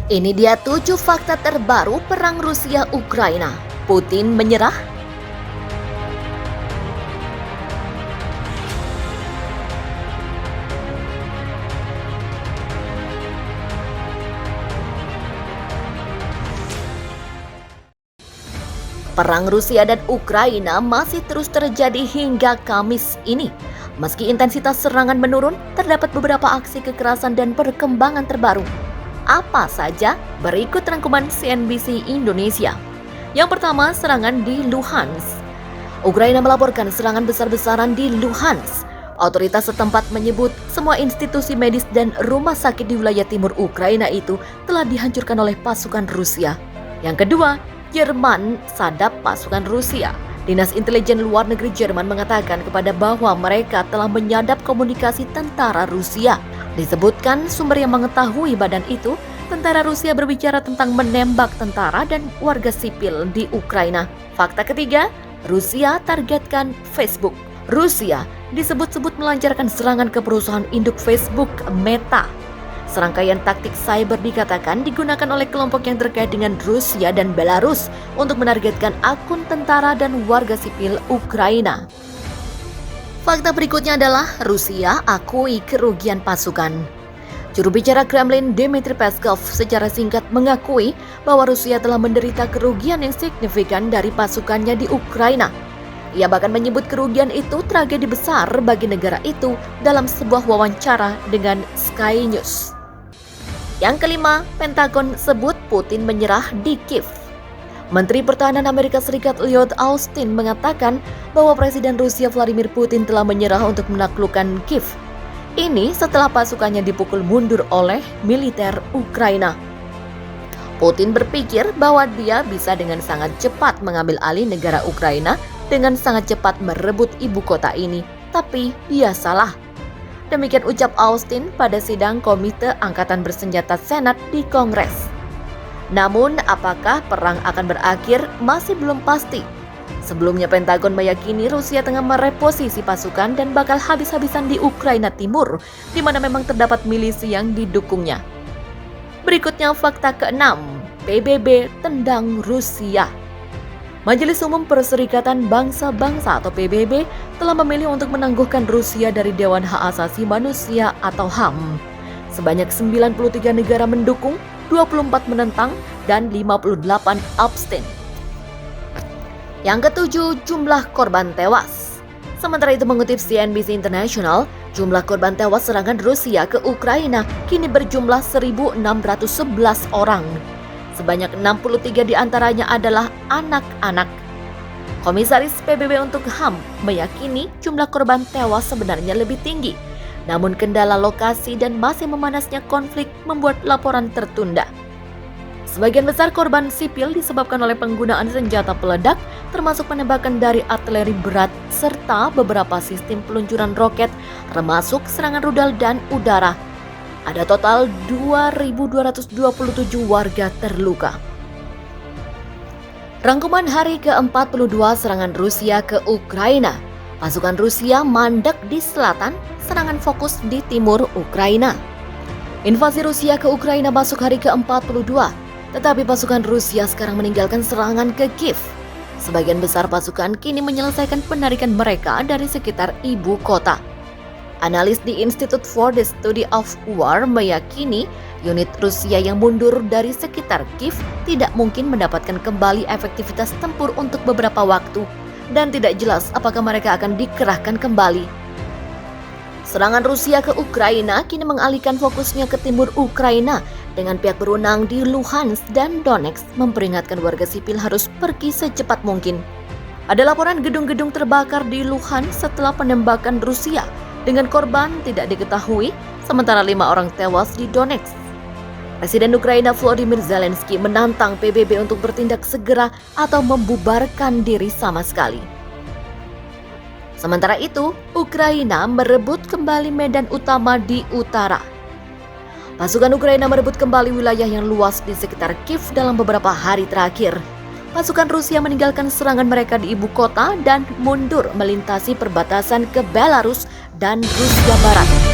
Ini dia 7 fakta terbaru perang Rusia-Ukraina. Putin menyerah? Perang Rusia dan Ukraina masih terus terjadi hingga Kamis ini. Meski intensitas serangan menurun, terdapat beberapa aksi kekerasan dan perkembangan terbaru. Apa saja? Berikut rangkuman CNBC Indonesia. Yang pertama, serangan di Luhansk. Ukraina melaporkan serangan besar-besaran di Luhansk. Otoritas setempat menyebut semua institusi medis dan rumah sakit di wilayah timur Ukraina itu telah dihancurkan oleh pasukan Rusia. Yang kedua, Jerman sadap pasukan Rusia. Dinas Intelijen Luar Negeri Jerman mengatakan kepada bahwa mereka telah menyadap komunikasi tentara Rusia. Disebutkan sumber yang mengetahui badan itu, tentara Rusia berbicara tentang menembak tentara dan warga sipil di Ukraina. Fakta ketiga, Rusia targetkan Facebook. Rusia disebut-sebut melancarkan serangan ke perusahaan induk Facebook Meta. Serangkaian taktik cyber dikatakan digunakan oleh kelompok yang terkait dengan Rusia dan Belarus untuk menargetkan akun tentara dan warga sipil Ukraina. Fakta berikutnya adalah Rusia akui kerugian pasukan. Juru bicara Kremlin Dmitry Peskov secara singkat mengakui bahwa Rusia telah menderita kerugian yang signifikan dari pasukannya di Ukraina. Ia bahkan menyebut kerugian itu tragedi besar bagi negara itu dalam sebuah wawancara dengan Sky News. Yang kelima, Pentagon sebut Putin menyerah di Kiev. Menteri Pertahanan Amerika Serikat Lloyd Austin mengatakan bahwa Presiden Rusia Vladimir Putin telah menyerah untuk menaklukkan Kiev. Ini setelah pasukannya dipukul mundur oleh militer Ukraina. Putin berpikir bahwa dia bisa dengan sangat cepat mengambil alih negara Ukraina dengan sangat cepat merebut ibu kota ini, tapi dia salah. Demikian ucap Austin pada sidang Komite Angkatan Bersenjata Senat di Kongres. Namun, apakah perang akan berakhir masih belum pasti. Sebelumnya Pentagon meyakini Rusia tengah mereposisi pasukan dan bakal habis-habisan di Ukraina Timur, di mana memang terdapat milisi yang didukungnya. Berikutnya fakta ke-6, PBB tendang Rusia. Majelis Umum Perserikatan Bangsa-Bangsa atau PBB telah memilih untuk menangguhkan Rusia dari Dewan Hak Asasi Manusia atau HAM. Sebanyak 93 negara mendukung, 24 menentang, dan 58 abstain. Yang ketujuh, jumlah korban tewas. Sementara itu mengutip CNBC International, jumlah korban tewas serangan Rusia ke Ukraina kini berjumlah 1.611 orang. Sebanyak 63 diantaranya adalah anak-anak. Komisaris PBB untuk HAM meyakini jumlah korban tewas sebenarnya lebih tinggi. Namun kendala lokasi dan masih memanasnya konflik membuat laporan tertunda. Sebagian besar korban sipil disebabkan oleh penggunaan senjata peledak, termasuk penembakan dari artileri berat, serta beberapa sistem peluncuran roket, termasuk serangan rudal dan udara. Ada total 2.227 warga terluka. Rangkuman hari ke-42 serangan Rusia ke Ukraina. Pasukan Rusia mandek di selatan, serangan fokus di timur Ukraina. Invasi Rusia ke Ukraina masuk hari ke-42, tetapi pasukan Rusia sekarang meninggalkan serangan ke Kiev. Sebagian besar pasukan kini menyelesaikan penarikan mereka dari sekitar ibu kota. Analis di Institute for the Study of War meyakini unit Rusia yang mundur dari sekitar Kiev tidak mungkin mendapatkan kembali efektivitas tempur untuk beberapa waktu dan tidak jelas apakah mereka akan dikerahkan kembali. Serangan Rusia ke Ukraina kini mengalihkan fokusnya ke timur Ukraina dengan pihak berwenang di Luhansk dan Donetsk memperingatkan warga sipil harus pergi secepat mungkin. Ada laporan gedung-gedung terbakar di Luhansk setelah penembakan Rusia dengan korban tidak diketahui, sementara 5 orang tewas di Donetsk. Presiden Ukraina Volodymyr Zelensky menantang PBB untuk bertindak segera atau membubarkan diri sama sekali. Sementara itu, Ukraina merebut kembali medan utama di utara. Pasukan Ukraina merebut kembali wilayah yang luas di sekitar Kiev dalam beberapa hari terakhir. Pasukan Rusia meninggalkan serangan mereka di ibu kota dan mundur melintasi perbatasan ke Belarus dan Rusia Barat.